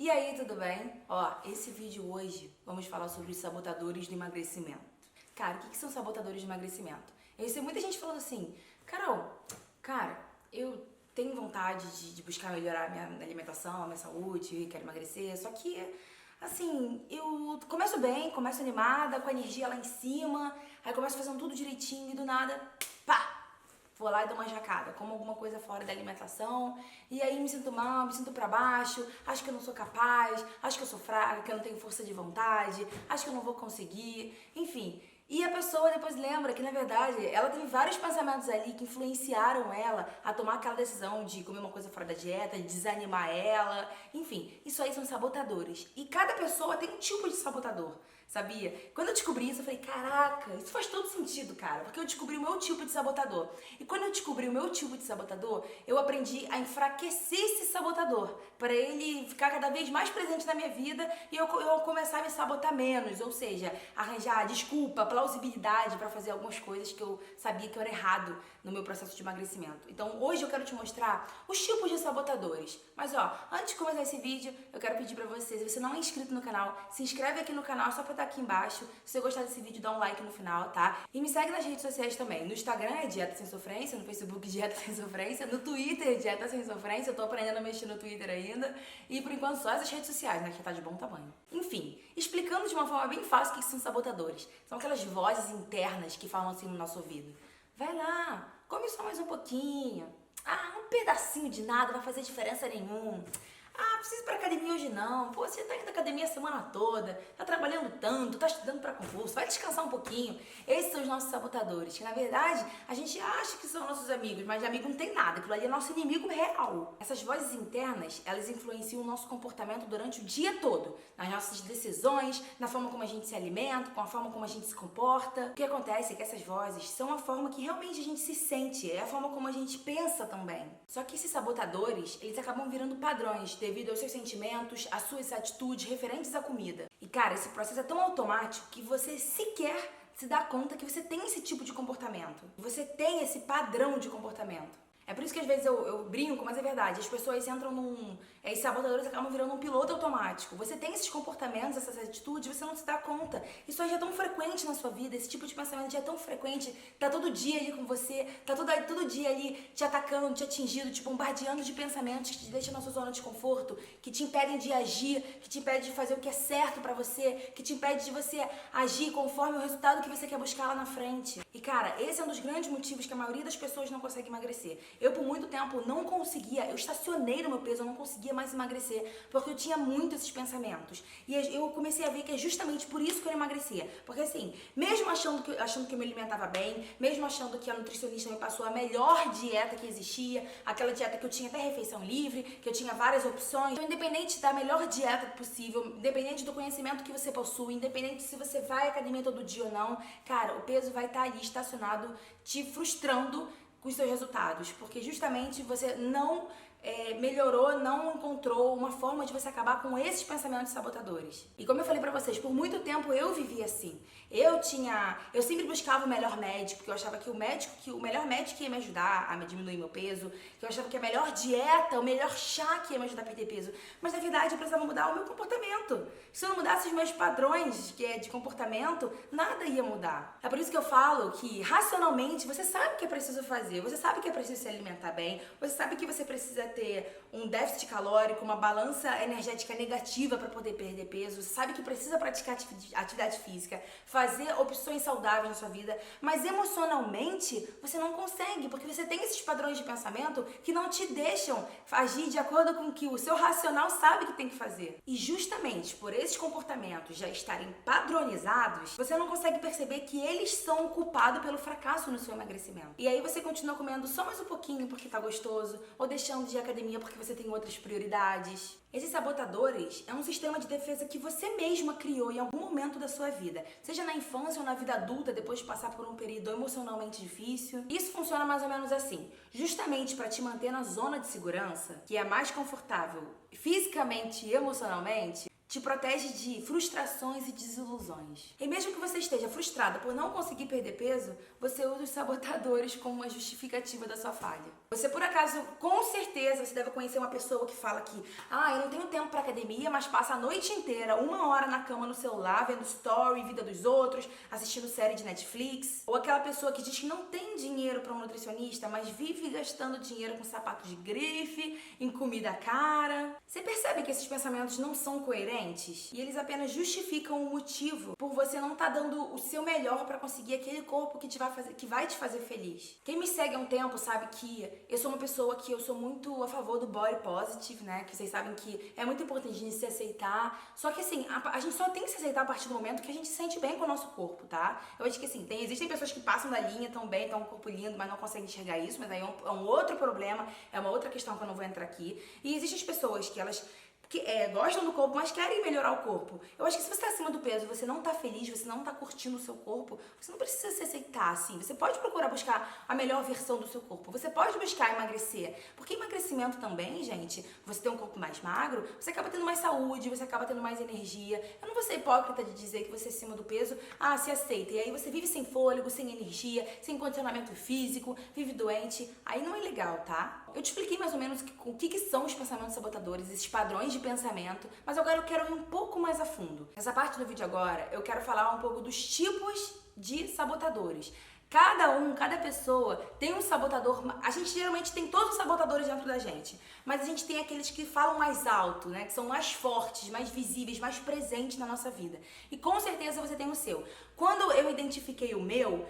E aí, tudo bem? Ó, esse vídeo hoje vamos falar sobre os sabotadores do emagrecimento. Cara, o que são sabotadores de emagrecimento? Eu recebo muita gente falando assim, Carol, eu tenho vontade de buscar melhorar a minha alimentação, a minha saúde, quero emagrecer, só que, assim, eu começo bem, começo animada, com a energia lá em cima, aí começo fazendo tudo direitinho e do nada, pá! Vou lá e dou uma jacada, como alguma coisa fora da alimentação, e aí me sinto mal, me sinto pra baixo, acho que eu não sou capaz, acho que eu sou fraca, que eu não tenho força de vontade, acho que eu não vou conseguir, enfim. E a pessoa depois lembra que, na verdade, ela teve vários pensamentos ali que influenciaram ela a tomar aquela decisão de comer uma coisa fora da dieta, de desanimar ela, enfim. Isso aí são sabotadores. E cada pessoa tem um tipo de sabotador, sabia? Quando eu descobri isso, eu falei, caraca, isso faz todo sentido, cara, porque eu descobri o meu tipo de sabotador. E quando eu descobri o meu tipo de sabotador, eu aprendi a enfraquecer esse sabotador, para ele ficar cada vez mais presente na minha vida e eu começar a me sabotar menos, ou seja, arranjar desculpa, plausibilidade para fazer algumas coisas que eu sabia que eu era errado no meu processo de emagrecimento. Então hoje eu quero te mostrar os tipos de sabotadores. Mas ó, antes de começar esse vídeo, eu quero pedir para você, se você não é inscrito no canal, se inscreve aqui no canal, só para estar aqui embaixo. Se você gostar desse vídeo, dá um like no final, tá? E me segue nas redes sociais também. No Instagram é Dieta Sem Sofrência, no Facebook Dieta Sem Sofrência, no Twitter Dieta Sem Sofrência, eu tô aprendendo a mexer no Twitter ainda. E por enquanto só essas redes sociais, né, que já tá de bom tamanho. Enfim, explicando de uma forma bem fácil o que são sabotadores. São aquelas vozes internas que falam assim no nosso ouvido. Vai lá, come só mais um pouquinho. Ah, um pedacinho de nada vai fazer diferença nenhuma. Ah, precisa ir pra academia hoje não. Pô, você tá indo na academia a semana toda, tá trabalhando tanto, tá estudando pra concurso, vai descansar um pouquinho. Esses são os nossos sabotadores, que na verdade a gente acha que são nossos amigos, mas de amigo não tem nada, aquilo ali é nosso inimigo real. Essas vozes internas, elas influenciam o nosso comportamento durante o dia todo, nas nossas decisões, na forma como a gente se alimenta, com a forma como a gente se comporta. O que acontece é que essas vozes são a forma que realmente a gente se sente, é a forma como a gente pensa também. Só que esses sabotadores, eles acabam virando padrões, devido aos seus sentimentos, às suas atitudes referentes à comida. E cara, esse processo é tão automático que você sequer se dá conta que você tem esse tipo de comportamento. Você tem esse padrão de comportamento. É por isso que às vezes eu brinco, mas é verdade. As pessoas entram esses sabotadores acabam virando um piloto automático. Você tem esses comportamentos, essas atitudes, você não se dá conta. Isso aí já é tão frequente na sua vida, esse tipo de pensamento já é tão frequente, tá todo dia ali com você, tá todo dia ali te atacando, te atingindo, te bombardeando de pensamentos que te deixam na sua zona de conforto, que te impedem de agir, que te impedem de fazer o que é certo pra você, que te impede de você agir conforme o resultado que você quer buscar lá na frente. E cara, esse é um dos grandes motivos que a maioria das pessoas não consegue emagrecer. Eu, por muito tempo, não conseguia, eu estacionei no meu peso, eu não conseguia mais emagrecer, porque eu tinha muito esses pensamentos. E eu comecei a ver que é justamente por isso que eu emagrecia. Porque assim, mesmo achando que eu me alimentava bem, mesmo achando que a nutricionista me passou a melhor dieta que existia, aquela dieta que eu tinha até refeição livre, que eu tinha várias opções, então independente da melhor dieta possível, independente do conhecimento que você possui, independente se você vai à academia todo dia ou não, cara, o peso vai estar ali estacionado, te frustrando com os seus resultados, porque justamente você não melhorou, não encontrou uma forma de você acabar com esses pensamentos sabotadores. E como eu falei pra vocês, por muito tempo eu vivia assim. Eu sempre buscava o melhor médico, porque eu achava que o melhor médico ia me ajudar a diminuir meu peso, que eu achava que a melhor dieta, o melhor chá que ia me ajudar a perder peso. Mas na verdade eu precisava mudar o meu comportamento. Se eu não mudasse os meus padrões de comportamento, nada ia mudar. É por isso que eu falo que racionalmente você sabe o que é preciso fazer, você sabe que é preciso se alimentar bem, você sabe que você precisa ter um déficit calórico, uma balança energética negativa para poder perder peso, você sabe que precisa praticar atividade física, fazer opções saudáveis na sua vida, mas emocionalmente você não consegue, porque você tem esses padrões de pensamento que não te deixam agir de acordo com o que o seu racional sabe que tem que fazer. E justamente por esses comportamentos já estarem padronizados, você não consegue perceber que eles são o culpado pelo fracasso no seu emagrecimento. E aí você continua comendo só mais um pouquinho porque tá gostoso, ou deixando de ir à academia porque você tem outras prioridades. Esses sabotadores é um sistema de defesa que você mesma criou em algum momento da sua vida, seja na infância ou na vida adulta, depois de passar por um período emocionalmente difícil. Isso funciona mais ou menos assim, justamente para te manter na zona de segurança, que é mais confortável fisicamente e emocionalmente. te protege de frustrações e desilusões. E mesmo que você esteja frustrada por não conseguir perder peso, você usa os sabotadores como uma justificativa da sua falha. Você, por acaso, com certeza, você deve conhecer uma pessoa que fala que eu não tenho tempo pra academia, mas passa a noite inteira, 1 hora na cama no celular, vendo story, vida dos outros, assistindo série de Netflix. Ou aquela pessoa que diz que não tem dinheiro pra um nutricionista, mas vive gastando dinheiro com sapatos de grife, em comida cara. Você percebe que esses pensamentos não são coerentes? E eles apenas justificam o motivo por você não estar dando o seu melhor para conseguir aquele corpo que vai te fazer feliz. Quem me segue há um tempo sabe que eu sou uma pessoa que eu sou muito a favor do body positive, né? Que vocês sabem que é muito importante a gente se aceitar. Só que assim, a gente só tem que se aceitar a partir do momento que a gente se sente bem com o nosso corpo, tá? Eu acho que assim, existem pessoas que passam da linha, tão bem, tão um corpo lindo, mas não conseguem enxergar isso, mas aí é um outro problema, é uma outra questão que eu não vou entrar aqui. E existem as pessoas que elas gostam do corpo, mas querem melhorar o corpo. Eu acho que se você está acima do peso, você não está feliz, você não está curtindo o seu corpo, você não precisa se aceitar assim. Você pode procurar buscar a melhor versão do seu corpo. Você pode buscar emagrecer. Porque emagrecimento também, gente, você tem um corpo mais magro, você acaba tendo mais saúde, você acaba tendo mais energia. Eu não vou ser hipócrita de dizer que você é acima do peso, se aceita. E aí você vive sem fôlego, sem energia, sem condicionamento físico, vive doente. Aí não é legal, tá? Eu te expliquei mais ou menos o que são os pensamentos sabotadores, esses padrões de pensamento, mas agora eu quero ir um pouco mais a fundo. Nessa parte do vídeo agora, eu quero falar um pouco dos tipos de sabotadores. Cada pessoa tem um sabotador. A gente geralmente tem todos os sabotadores dentro da gente, mas a gente tem aqueles que falam mais alto, né? Que são mais fortes, mais visíveis, mais presentes na nossa vida. E com certeza você tem o seu. Quando eu identifiquei o meu,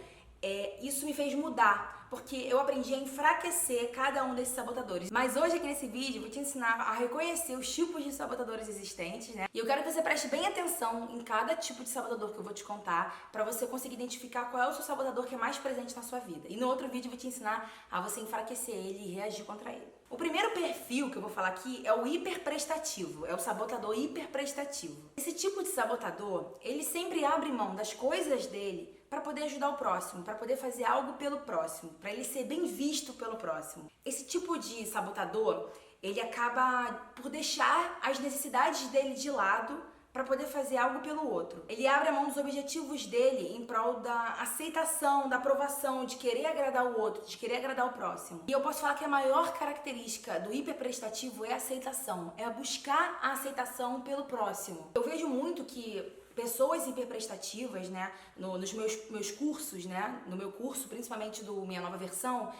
isso me fez mudar, porque eu aprendi a enfraquecer cada um desses sabotadores. Mas hoje aqui nesse vídeo eu vou te ensinar a reconhecer os tipos de sabotadores existentes, né? E eu quero que você preste bem atenção em cada tipo de sabotador que eu vou te contar, pra você conseguir identificar qual é o seu sabotador que é mais presente na sua vida. E no outro vídeo eu vou te ensinar a você enfraquecer ele e reagir contra ele. O primeiro perfil que eu vou falar aqui é o hiperprestativo, é o sabotador hiperprestativo. Esse tipo de sabotador, ele sempre abre mão das coisas dele para poder ajudar o próximo, para poder fazer algo pelo próximo, para ele ser bem visto pelo próximo. Esse tipo de sabotador, ele acaba por deixar as necessidades dele de lado para poder fazer algo pelo outro. Ele abre a mão dos objetivos dele em prol da aceitação, da aprovação, de querer agradar o outro, de querer agradar o próximo. E eu posso falar que a maior característica do hiperprestativo é a aceitação, é buscar a aceitação pelo próximo. Eu vejo muito que pessoas hiperprestativas, né, nos meus cursos, né, no meu curso, principalmente do Minha Nova Versão,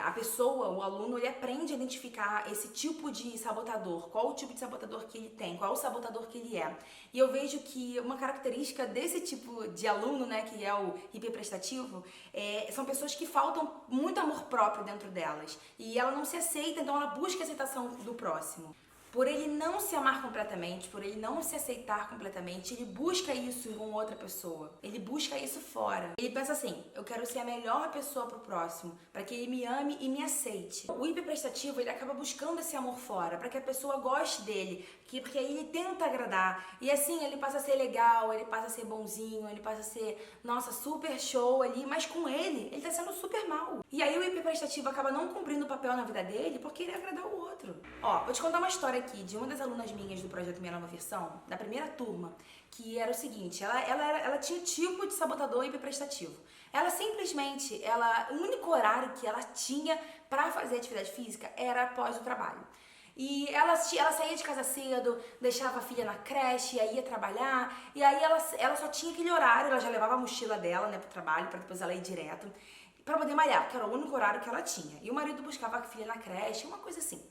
a pessoa, o aluno, ele aprende a identificar esse tipo de sabotador, qual o tipo de sabotador que ele tem, qual o sabotador que ele é. E eu vejo que uma característica desse tipo de aluno, né, que é o hiperprestativo, são pessoas que faltam muito amor próprio dentro delas. E ela não se aceita, então ela busca a aceitação do próximo. Por ele não se amar completamente, por ele não se aceitar completamente, ele busca isso em uma outra pessoa. Ele busca isso fora. Ele pensa assim, eu quero ser a melhor pessoa pro próximo, para que ele me ame e me aceite. O hiperprestativo, ele acaba buscando esse amor fora, para que a pessoa goste dele, porque aí ele tenta agradar. E assim, ele passa a ser legal, ele passa a ser bonzinho, ele passa a ser, nossa, super show ali, mas com ele tá sendo super mal. E aí o hiperprestativo acaba não cumprindo o papel na vida dele, porque ele agradar o outro. Ó, vou te contar uma história aqui de uma das alunas minhas do projeto Minha Nova Versão, da primeira turma, que era o seguinte, ela tinha tipo de sabotador hiperprestativo. Ela simplesmente, o único horário que ela tinha pra fazer atividade física era após o trabalho. E ela saía de casa cedo, deixava a filha na creche, aí ia trabalhar, e aí ela só tinha aquele horário, ela já levava a mochila dela, né, pro trabalho, pra depois ela ir direto, pra poder malhar, porque era o único horário que ela tinha. E o marido buscava a filha na creche, uma coisa assim.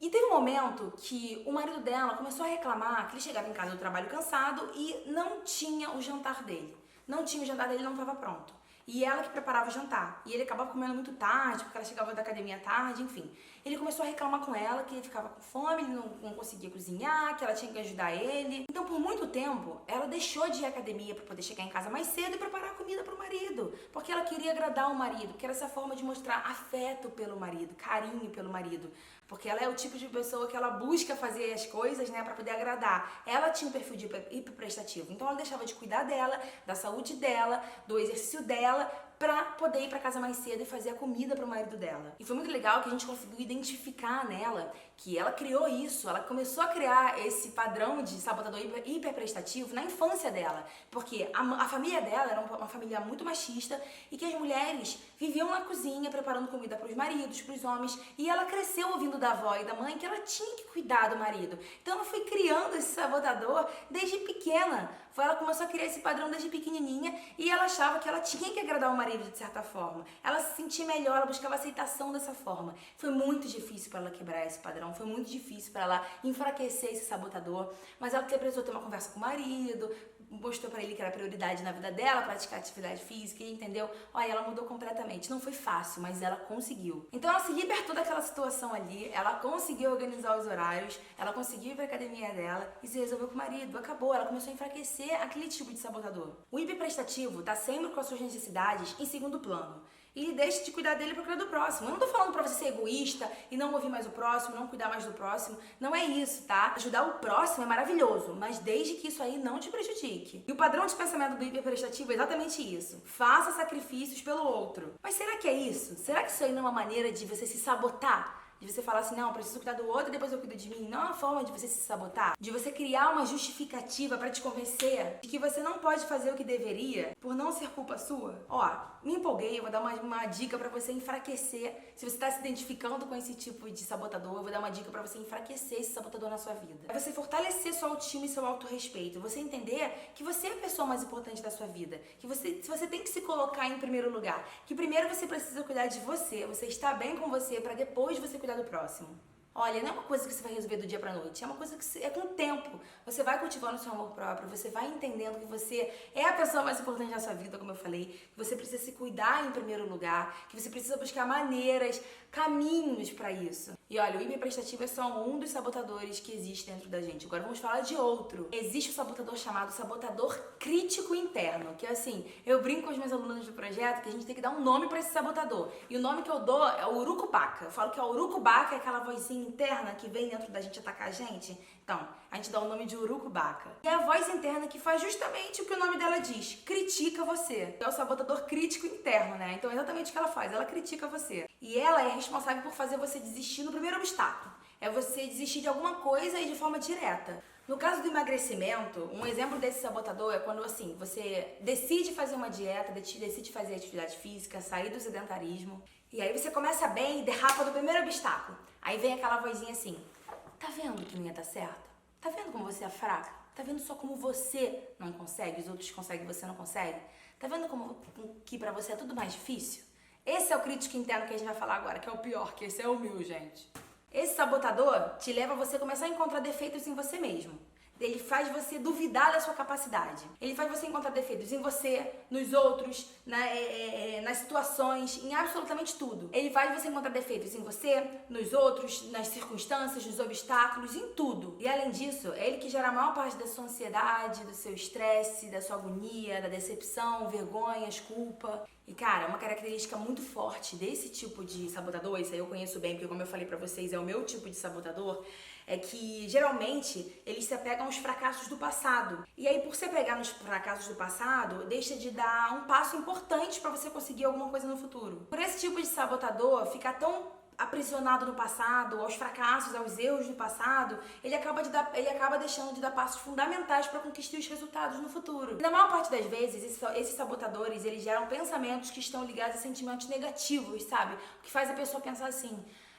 E teve um momento que o marido dela começou a reclamar que ele chegava em casa do trabalho cansado e não tinha o jantar dele. Não tinha o jantar dele, não estava pronto. E ela que preparava o jantar. E ele acabava comendo muito tarde, porque ela chegava da academia tarde, enfim. Ele começou a reclamar com ela que ele ficava com fome, ele não conseguia cozinhar, que ela tinha que ajudar ele. Então, por muito tempo, ela deixou de ir à academia para poder chegar em casa mais cedo e preparar a comida para o marido. Porque ela queria agradar o marido, que era essa forma de mostrar afeto pelo marido, carinho pelo marido. Porque ela é o tipo de pessoa que ela busca fazer as coisas, né, para poder agradar. Ela tinha um perfil de hiperprestativo, então ela deixava de cuidar dela, da saúde dela, do exercício dela, pra poder ir pra casa mais cedo e fazer a comida pro marido dela. E foi muito legal que a gente conseguiu identificar nela que ela criou isso, ela começou a criar esse padrão de sabotador hiperprestativo na infância dela, porque a família dela era uma família muito machista e que as mulheres viviam na cozinha preparando comida pros maridos, pros homens, e ela cresceu ouvindo da avó e da mãe que ela tinha que cuidar do marido. Então ela foi criando esse sabotador desde pequena. Ela começou a criar esse padrão desde pequenininha e ela achava que ela tinha que agradar o marido de certa forma. Ela se sentia melhor, ela buscava aceitação dessa forma. Foi muito difícil para ela quebrar esse padrão, foi muito difícil para ela enfraquecer esse sabotador, mas ela precisou ter uma conversa com o marido, mostrou pra ele que era prioridade na vida dela, praticar atividade física, e entendeu? Olha, ela mudou completamente. Não foi fácil, mas ela conseguiu. Então ela se libertou daquela situação ali, ela conseguiu organizar os horários, ela conseguiu ir pra academia dela e se resolveu com o marido. Acabou, ela começou a enfraquecer aquele tipo de sabotador. O hiperprestativo tá sempre com as suas necessidades em segundo plano. E deixe de cuidar dele pra cuidar do próximo. Eu não tô falando pra você ser egoísta e não ouvir mais o próximo, não cuidar mais do próximo. Não é isso, tá? Ajudar o próximo é maravilhoso, mas desde que isso aí não te prejudique. E o padrão de pensamento do hiperprestativo é exatamente isso. Faça sacrifícios pelo outro. Mas será que é isso? Será que isso aí não é uma maneira de você se sabotar? De você falar assim, não, eu preciso cuidar do outro e depois eu cuido de mim. Não é uma forma de você se sabotar. De você criar uma justificativa pra te convencer de que você não pode fazer o que deveria por não ser culpa sua. Ó, me empolguei, eu vou dar uma dica pra você enfraquecer. Se você tá se identificando com esse tipo de sabotador, eu vou dar uma dica pra você enfraquecer esse sabotador na sua vida. É você fortalecer sua autoestima e seu autorrespeito. Você entender que você é a pessoa mais importante da sua vida. Que você tem que se colocar em primeiro lugar. Que primeiro você precisa cuidar de você. Você está bem com você pra depois você cuidar do próximo. Olha, não é uma coisa que você vai resolver do dia pra noite, é uma coisa que é com o tempo. Você vai cultivando o seu amor próprio, você vai entendendo que você é a pessoa mais importante da sua vida, como eu falei, que você precisa se cuidar em primeiro lugar, que você precisa buscar maneiras, caminhos pra isso. E olha, o hiperprestativo é só um dos sabotadores que existe dentro da gente. Agora vamos falar de outro. Existe um sabotador chamado sabotador crítico interno, que é assim, eu brinco com os meus alunos do projeto que a gente tem que dar um nome pra esse sabotador. E o nome que eu dou é o urucubaca. Eu falo que o urucubaca é aquela vozinha interna que vem dentro da gente atacar a gente. Então, a gente dá o nome de urucubaca. E é a voz interna que faz justamente o que o nome dela diz, critica você. É o sabotador crítico interno, né? Então é exatamente o que ela faz, ela critica você. E ela é responsável por fazer você desistir no primeiro obstáculo. É você desistir de alguma coisa e de forma direta. No caso do emagrecimento, um exemplo desse sabotador é quando assim, você decide fazer uma dieta, decide fazer atividade física, sair do sedentarismo, e aí você começa bem e derrapa do primeiro obstáculo. Aí vem aquela vozinha assim, tá vendo que não ia dar certo? Tá vendo como você é fraca? Tá vendo só como você não consegue, os outros conseguem e você não consegue? Tá vendo como que pra você é tudo mais difícil? Esse é o crítico interno que a gente vai falar agora, que é o pior, que esse é o meu, gente. Esse sabotador te leva a você começar a encontrar defeitos em você mesmo. Ele faz você duvidar da sua capacidade. Ele faz você encontrar defeitos em você, nos outros, nas situações, em absolutamente tudo. Ele faz você encontrar defeitos em você, nos outros, nas circunstâncias, nos obstáculos, em tudo. E além disso, é ele que gera a maior parte da sua ansiedade, do seu estresse, da sua agonia, da decepção, vergonhas, culpa. E cara, uma característica muito forte desse tipo de sabotador, isso aí eu conheço bem, porque como eu falei pra vocês, é o meu tipo de sabotador, é que geralmente eles se apegam aos fracassos do passado. E aí, por se apegar nos fracassos do passado, deixa de dar um passo importante pra você conseguir alguma coisa no futuro. Por esse tipo de sabotador ficar tão aprisionado no passado, aos fracassos, aos erros do passado, ele acaba deixando de dar passos fundamentais para conquistar os resultados no futuro. E na maior parte das vezes, esses sabotadores, eles geram pensamentos que estão ligados a sentimentos negativos, sabe? O que faz a pessoa pensar assim,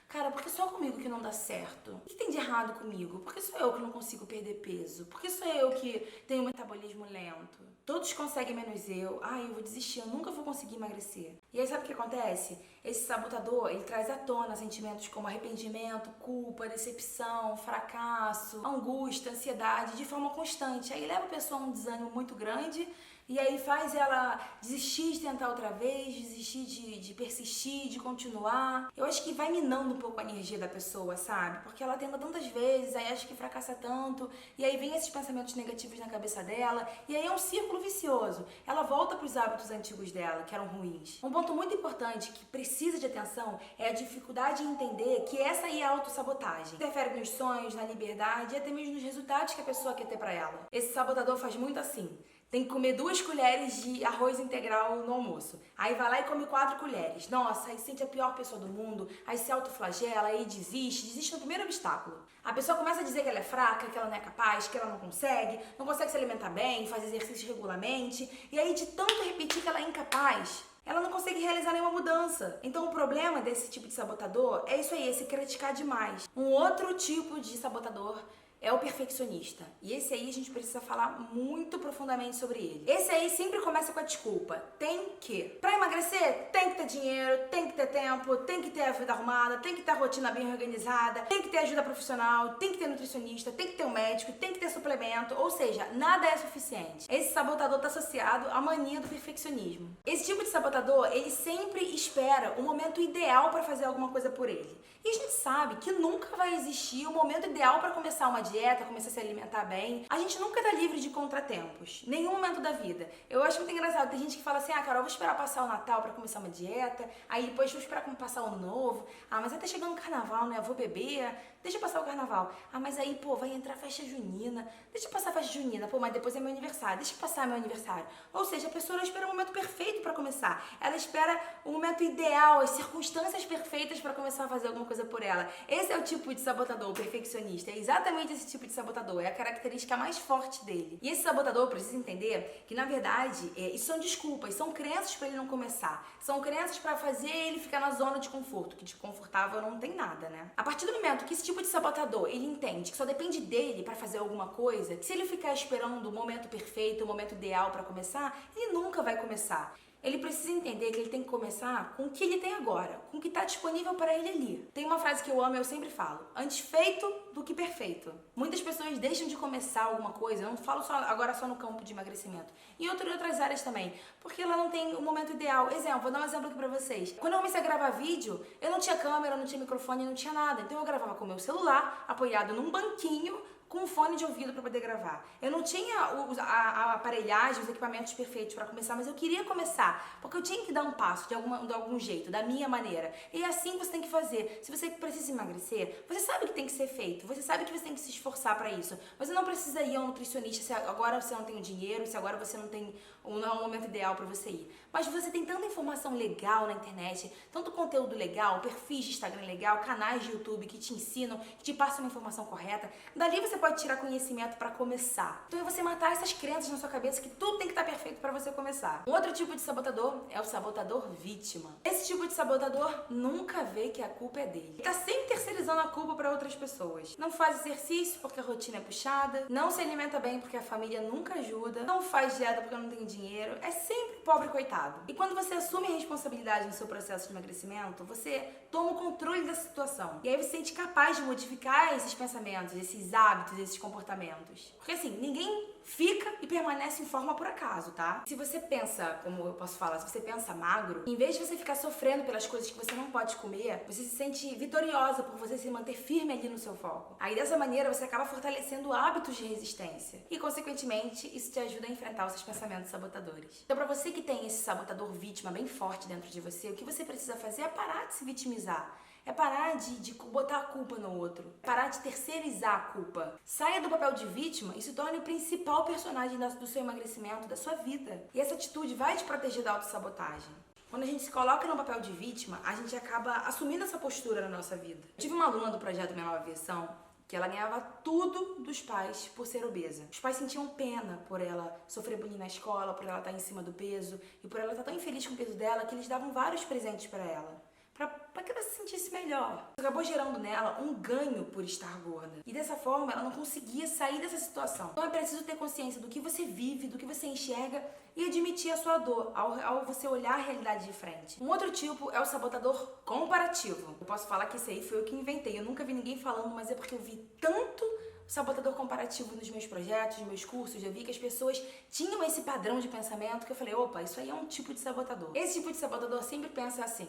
cara, por que só comigo que não dá certo? O que tem de errado comigo? Por que sou eu que não consigo perder peso? Por que sou eu que tenho um metabolismo lento? Todos conseguem menos eu. Ai, eu vou desistir, eu nunca vou conseguir emagrecer. E aí sabe o que acontece? Esse sabotador, ele traz à tona sentimentos como arrependimento, culpa, decepção, fracasso, angústia, ansiedade, de forma constante. Aí leva a pessoa a um desânimo muito grande e aí faz ela desistir de tentar outra vez, desistir de persistir, de continuar. Eu acho que vai minando um pouco a energia da pessoa, sabe? Porque ela tenta tantas vezes, aí acha que fracassa tanto, e aí vem esses pensamentos negativos na cabeça dela, e aí é um círculo vicioso. Ela volta para os hábitos antigos dela, que eram ruins. Um ponto muito importante que precisa de atenção é a dificuldade em entender que essa aí é a autossabotagem. Interfere nos sonhos, na liberdade e até mesmo nos resultados que a pessoa quer ter pra ela. Esse sabotador faz muito assim. Tem que comer 2 colheres de arroz integral no almoço. Aí vai lá e come 4 colheres. Nossa, aí se sente a pior pessoa do mundo, aí se autoflagela, aí desiste no primeiro obstáculo. A pessoa começa a dizer que ela é fraca, que ela não é capaz, que ela não consegue se alimentar bem, faz exercício regularmente. E aí de tanto repetir que ela é incapaz, ela não consegue realizar nenhuma mudança. Então o problema desse tipo de sabotador é isso aí, esse criticar demais. Um outro tipo de sabotador é o perfeccionista. E esse aí a gente precisa falar muito profundamente sobre ele. Esse aí sempre começa com a desculpa. Tem que. Pra emagrecer, tem que ter dinheiro, tem que ter tempo, tem que ter a vida arrumada, tem que ter a rotina bem organizada, tem que ter ajuda profissional, tem que ter nutricionista, tem que ter um médico, tem que ter suplemento. Ou seja, nada é suficiente. Esse sabotador está associado à mania do perfeccionismo. Esse tipo de sabotador, ele sempre espera o momento ideal para fazer alguma coisa por ele. E a gente sabe que nunca vai existir o momento ideal para começar uma dieta, começar a se alimentar bem. A gente nunca tá livre de contratempos, nenhum momento da vida. Eu acho muito engraçado, tem gente que fala assim, Carol, eu vou esperar passar o Natal para começar uma dieta, aí depois vou esperar passar o Ano Novo, mas até chegando o Carnaval, né, eu vou beber, deixa passar o Carnaval. Mas aí, vai entrar a festa junina, deixa passar a festa junina, mas depois é meu aniversário, deixa passar meu aniversário. Ou seja, a pessoa ela espera o momento perfeito para começar, ela espera o momento ideal, as circunstâncias perfeitas para começar a fazer alguma coisa por ela. Esse é o tipo de sabotador, o perfeccionista, é exatamente esse tipo de sabotador, é a característica mais forte dele. E esse sabotador precisa entender que, na verdade, isso são desculpas, são crenças para ele não começar, são crenças para fazer ele ficar na zona de conforto, que de confortável não tem nada, né? A partir do momento que esse tipo de sabotador, ele entende que só depende dele para fazer alguma coisa, que se ele ficar esperando o momento perfeito, o momento ideal para começar, ele nunca vai começar. Ele precisa entender que ele tem que começar com o que ele tem agora, com o que está disponível para ele ali. Tem uma frase que eu amo e eu sempre falo, antes feito do que perfeito. Muitas pessoas deixam de começar alguma coisa, eu não falo agora só no campo de emagrecimento, em outras áreas também, porque ela não tem o momento ideal. Exemplo, vou dar um exemplo aqui pra vocês. Quando eu comecei a gravar vídeo, eu não tinha câmera, não tinha microfone, não tinha nada. Então eu gravava com o meu celular, apoiado num banquinho, com um fone de ouvido para poder gravar. Eu não tinha a aparelhagem, os equipamentos perfeitos para começar, mas eu queria começar, porque eu tinha que dar um passo de algum jeito, da minha maneira. E é assim que você tem que fazer. Se você precisa emagrecer, você sabe que tem que ser feito, você sabe que você tem que se esforçar para isso. Você não precisa ir a um nutricionista se agora você não tem o dinheiro, se agora você não tem não é o momento ideal para você ir. Mas você tem tanta informação legal na internet, tanto conteúdo legal, perfis de Instagram legal, canais de YouTube que te ensinam, que te passam uma informação correta. Dali você pode tirar conhecimento para começar. Então é você matar essas crenças na sua cabeça que tudo tem que estar perfeito para você começar. Um outro tipo de sabotador é o sabotador vítima. Esse tipo de sabotador nunca vê que a culpa é dele. Ele tá sempre terceirizando a culpa para outras pessoas. Não faz exercício porque a rotina é puxada, não se alimenta bem porque a família nunca ajuda, não faz dieta porque não tem dinheiro, é sempre pobre coitado. E quando você assume a responsabilidade no seu processo de emagrecimento, você toma o controle da situação. E aí você se sente capaz de modificar esses pensamentos, esses hábitos, esses comportamentos. Porque assim, ninguém fica e permanece em forma por acaso, tá? Se você pensa, como eu posso falar, se você pensa magro, em vez de você ficar sofrendo pelas coisas que você não pode comer, você se sente vitoriosa por você se manter firme ali no seu foco. Aí dessa maneira você acaba fortalecendo hábitos de resistência e, consequentemente, isso te ajuda a enfrentar os seus pensamentos sabotadores. Então, pra você que tem esse sabotador vítima bem forte dentro de você, o que você precisa fazer é parar de se vitimizar. É parar de botar a culpa no outro. É parar de terceirizar a culpa. Saia do papel de vítima e se torne o principal personagem do seu emagrecimento, da sua vida. E essa atitude vai te proteger da autossabotagem. Quando a gente se coloca no papel de vítima, a gente acaba assumindo essa postura na nossa vida. Eu tive uma aluna do projeto Minha Nova Versão que ela ganhava tudo dos pais por ser obesa. Os pais sentiam pena por ela sofrer bullying na escola, por ela estar em cima do peso e por ela estar tão infeliz com o peso dela que eles davam vários presentes para ela. Pra que ela se sentisse melhor. Acabou gerando nela um ganho por estar gorda. E dessa forma, ela não conseguia sair dessa situação. Então é preciso ter consciência do que você vive, do que você enxerga e admitir a sua dor ao você olhar a realidade de frente. Um outro tipo é o sabotador comparativo. Eu posso falar que esse aí foi eu que inventei. Eu nunca vi ninguém falando, mas é porque eu vi tanto sabotador comparativo nos meus projetos, nos meus cursos. Eu vi que as pessoas tinham esse padrão de pensamento que eu falei, opa, isso aí é um tipo de sabotador. Esse tipo de sabotador sempre pensa assim,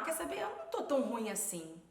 quer saber? Eu não tô tão ruim assim.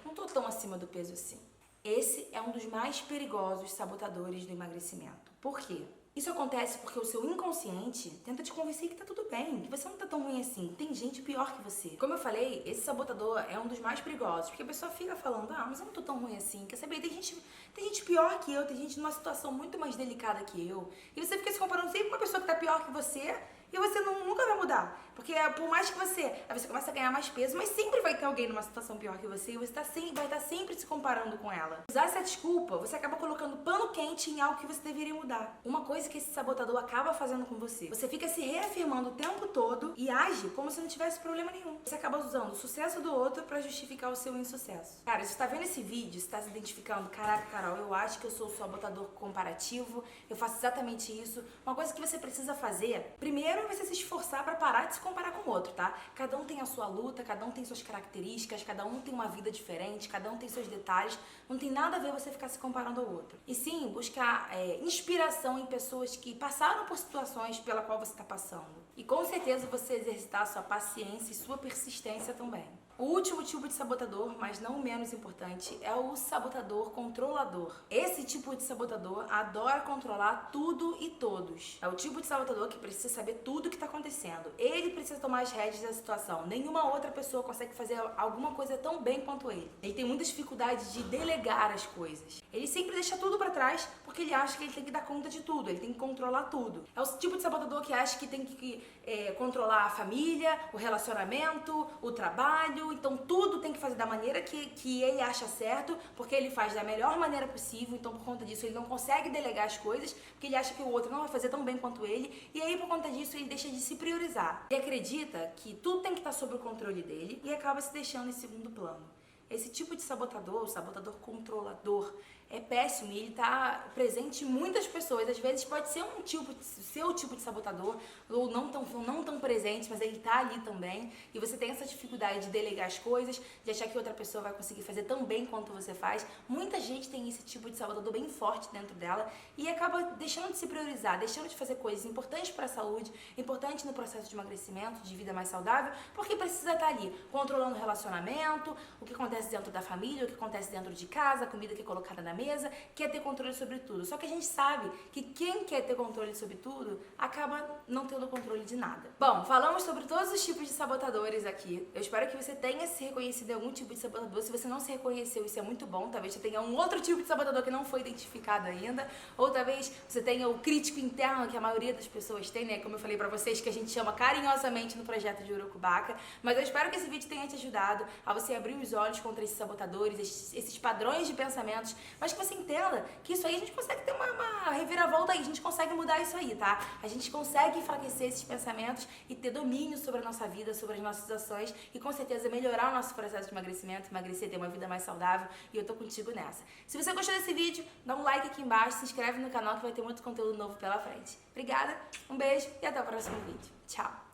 Não tô tão acima do peso assim. Esse é um dos mais perigosos sabotadores do emagrecimento. Por quê? Isso acontece porque o seu inconsciente tenta te convencer que tá tudo bem, que você não tá tão ruim assim, tem gente pior que você. Como eu falei, esse sabotador é um dos mais perigosos, porque a pessoa fica falando, mas eu não tô tão ruim assim, quer saber, tem gente pior que eu, tem gente numa situação muito mais delicada que eu, e você fica se comparando sempre com uma pessoa que tá pior que você, e você nunca vai mudar. Porque por mais que aí você começa a ganhar mais peso, mas sempre vai ter alguém numa situação pior que você e você vai estar sempre se comparando com ela. Usar essa desculpa, você acaba colocando pano quente em algo que você deveria mudar. Uma coisa que esse sabotador acaba fazendo com você. Você fica se reafirmando o tempo todo e age como se não tivesse problema nenhum. Você acaba usando o sucesso do outro pra justificar o seu insucesso. Cara, se você tá vendo esse vídeo, você tá se identificando, caraca, Carol, eu acho que eu sou o sabotador comparativo, eu faço exatamente isso. Uma coisa que você precisa fazer, primeiro, é você se esforçar pra parar de se comparar com o outro, tá? Cada um tem a sua luta, cada um tem suas características, cada um tem uma vida diferente, cada um tem seus detalhes. Não tem nada a ver você ficar se comparando ao outro. E sim, buscar inspiração em pessoas que passaram por situações pela qual você está passando. E com certeza você exercitar sua paciência e sua persistência também. O último tipo de sabotador, mas não o menos importante, é o sabotador controlador. Esse tipo de sabotador adora controlar tudo e todos. É o tipo de sabotador que precisa saber tudo o que está acontecendo. Ele precisa tomar as rédeas da situação. Nenhuma outra pessoa consegue fazer alguma coisa tão bem quanto ele. Ele tem muita dificuldade de delegar as coisas. Ele sempre deixa tudo para trás porque ele acha que ele tem que dar conta de tudo, ele tem que controlar tudo. É o tipo de sabotador que acha que tem que controlar a família, o relacionamento, o trabalho. Então tudo tem que fazer da maneira que ele acha certo, porque ele faz da melhor maneira possível. Então por conta disso ele não consegue delegar as coisas, porque ele acha que o outro não vai fazer tão bem quanto ele. E aí por conta disso ele deixa de se priorizar. Ele acredita que tudo tem que estar sob o controle dele e acaba se deixando em segundo plano. Esse tipo de sabotador, o sabotador controlador, é péssimo e ele está presente em muitas pessoas. Às vezes pode ser seu tipo de sabotador, ou não tão presente, mas ele está ali também. E você tem essa dificuldade de delegar as coisas, de achar que outra pessoa vai conseguir fazer tão bem quanto você faz. Muita gente tem esse tipo de sabotador bem forte dentro dela e acaba deixando de se priorizar, deixando de fazer coisas importantes para a saúde, importantes no processo de emagrecimento, de vida mais saudável, porque precisa estar ali controlando o relacionamento, o que acontece dentro da família, o que acontece dentro de casa, a comida que é colocada na mesa, quer ter controle sobre tudo. Só que a gente sabe que quem quer ter controle sobre tudo acaba não tendo controle de nada. Bom, falamos sobre todos os tipos de sabotadores aqui. Eu espero que você tenha se reconhecido em algum tipo de sabotador. Se você não se reconheceu, isso é muito bom. Talvez você tenha um outro tipo de sabotador que não foi identificado ainda. Ou talvez você tenha o crítico interno, que a maioria das pessoas tem, né? Como eu falei pra vocês, que a gente chama carinhosamente no projeto de Urucubaca. Mas eu espero que esse vídeo tenha te ajudado a você abrir os olhos contra esses sabotadores, esses padrões de pensamentos, mas que você entenda que isso aí a gente consegue ter uma reviravolta aí, a gente consegue mudar isso aí, tá? A gente consegue enfraquecer esses pensamentos e ter domínio sobre a nossa vida, sobre as nossas ações e com certeza melhorar o nosso processo de emagrecimento, emagrecer, ter uma vida mais saudável, e eu tô contigo nessa. Se você gostou desse vídeo, dá um like aqui embaixo, se inscreve no canal que vai ter muito conteúdo novo pela frente. Obrigada, um beijo e até o próximo vídeo. Tchau!